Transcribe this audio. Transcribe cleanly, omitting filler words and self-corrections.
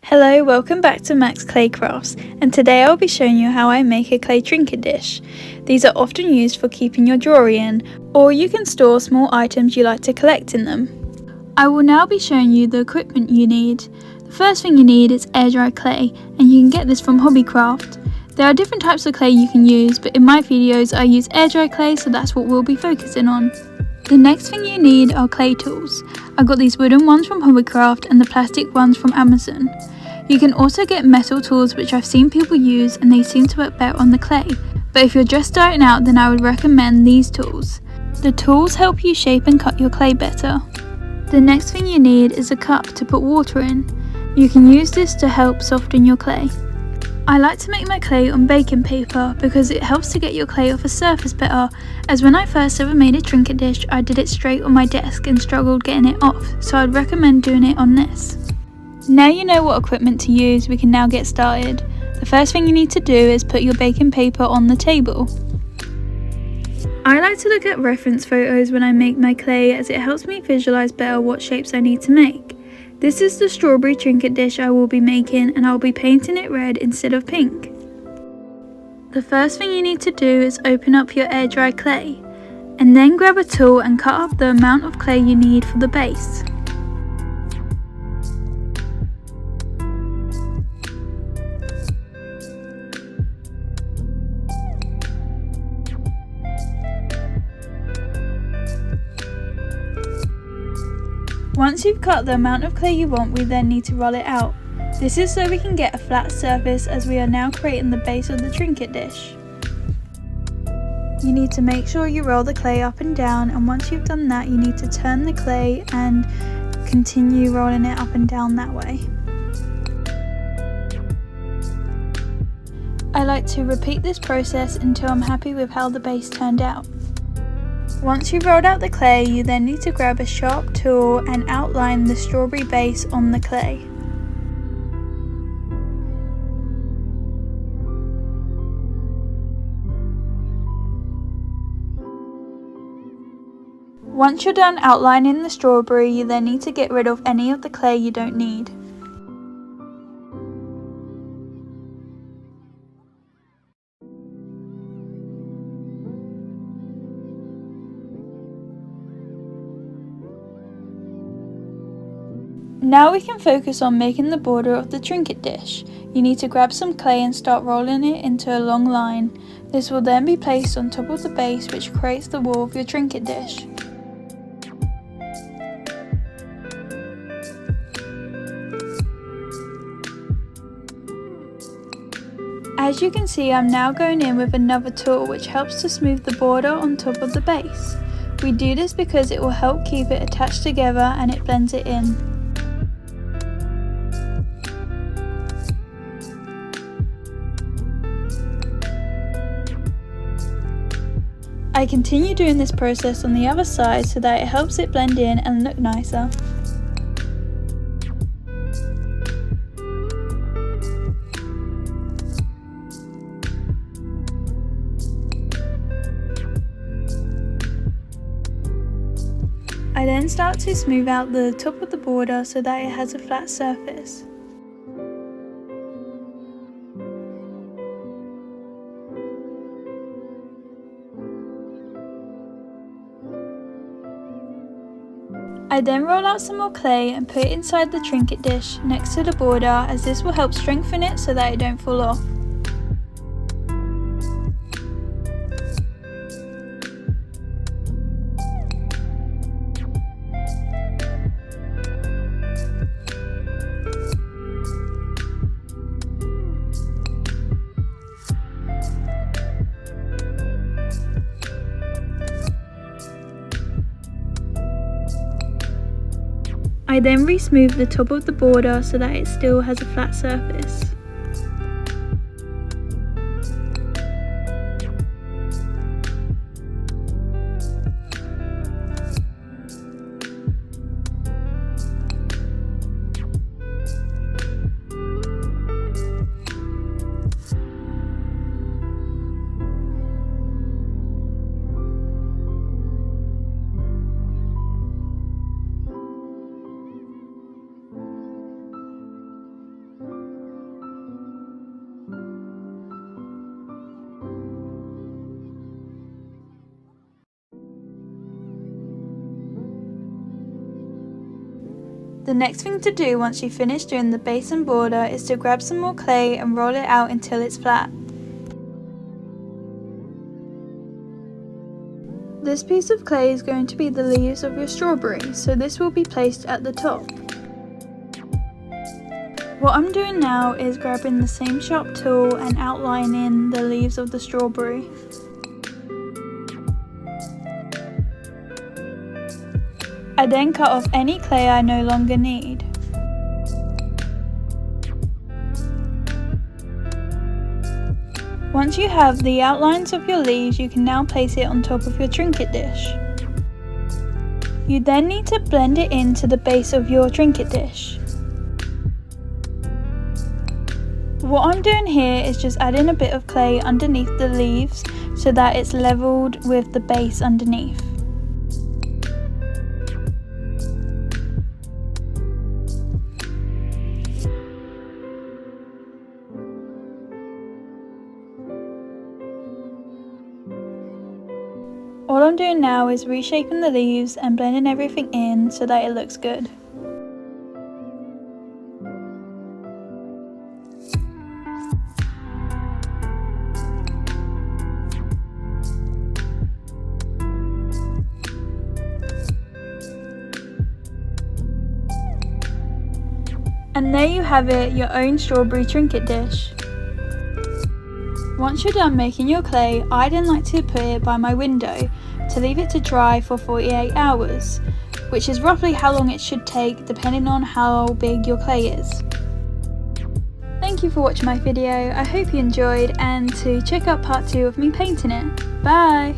Hello, welcome back to Max Clay Crafts, and today I'll be showing you how I make a clay trinket dish. These are often used for keeping your jewellery in, or you can store small items you like to collect in them. I will now be showing you the equipment you need. The first thing you need is air dry clay, and you can get this from Hobbycraft. There are different types of clay you can use, but in my videos I use air dry clay, so that's what we'll be focusing on. The next thing you need are clay tools. I got these wooden ones from Hobbycraft and the plastic ones from Amazon. You can also get metal tools, which I've seen people use and they seem to work better on the clay, but if you're just starting out then I would recommend these tools. The tools help you shape and cut your clay better. The next thing you need is a cup to put water in. You can use this to help soften your clay. I like to make my clay on baking paper because it helps to get your clay off a surface better, as when I first ever made a trinket dish I did it straight on my desk and struggled getting it off, so I'd recommend doing it on this. Now you know what equipment to use, we can now get started. The first thing you need to do is put your baking paper on the table. I like to look at reference photos when I make my clay, as it helps me visualise better what shapes I need to make. This is the strawberry trinket dish I will be making, and I'll be painting it red instead of pink. The first thing you need to do is open up your air dry clay, and then grab a tool and cut up the amount of clay you need for the base. Once you've cut the amount of clay you want, we then need to roll it out. This is so we can get a flat surface, as we are now creating the base of the trinket dish. You need to make sure you roll the clay up and down, and once you've done that you need to turn the clay and continue rolling it up and down that way. I like to repeat this process until I'm happy with how the base turned out. Once you've rolled out the clay, you then need to grab a sharp tool and outline the strawberry base on the clay. Once you're done outlining the strawberry, you then need to get rid of any of the clay you don't need. Now we can focus on making the border of the trinket dish. You need to grab some clay and start rolling it into a long line. This will then be placed on top of the base, which creates the wall of your trinket dish. As you can see, I'm now going in with another tool which helps to smooth the border on top of the base. We do this because it will help keep it attached together and it blends it in. I continue doing this process on the other side so that it helps it blend in and look nicer. I then start to smooth out the top of the border so that it has a flat surface. I then roll out some more clay and put it inside the trinket dish next to the border, as this will help strengthen it so that it don't fall off. I then re-smooth the top of the border so that it still has a flat surface. The next thing to do once you finish doing the base and border is to grab some more clay and roll it out until it's flat. This piece of clay is going to be the leaves of your strawberry, so this will be placed at the top. What I'm doing now is grabbing the same sharp tool and outlining the leaves of the strawberry. I then cut off any clay I no longer need. Once you have the outlines of your leaves, you can now place it on top of your trinket dish. You then need to blend it into the base of your trinket dish. What I'm doing here is just adding a bit of clay underneath the leaves so that it's leveled with the base underneath. All I'm doing now is reshaping the leaves and blending everything in so that it looks good. And there you have it, your own strawberry trinket dish. Once you're done making your clay, I then like to put it by my window to leave it to dry for 48 hours, which is roughly how long it should take depending on how big your clay is. Thank you for watching my video, I hope you enjoyed, and to check out part 2 of me painting it. Bye!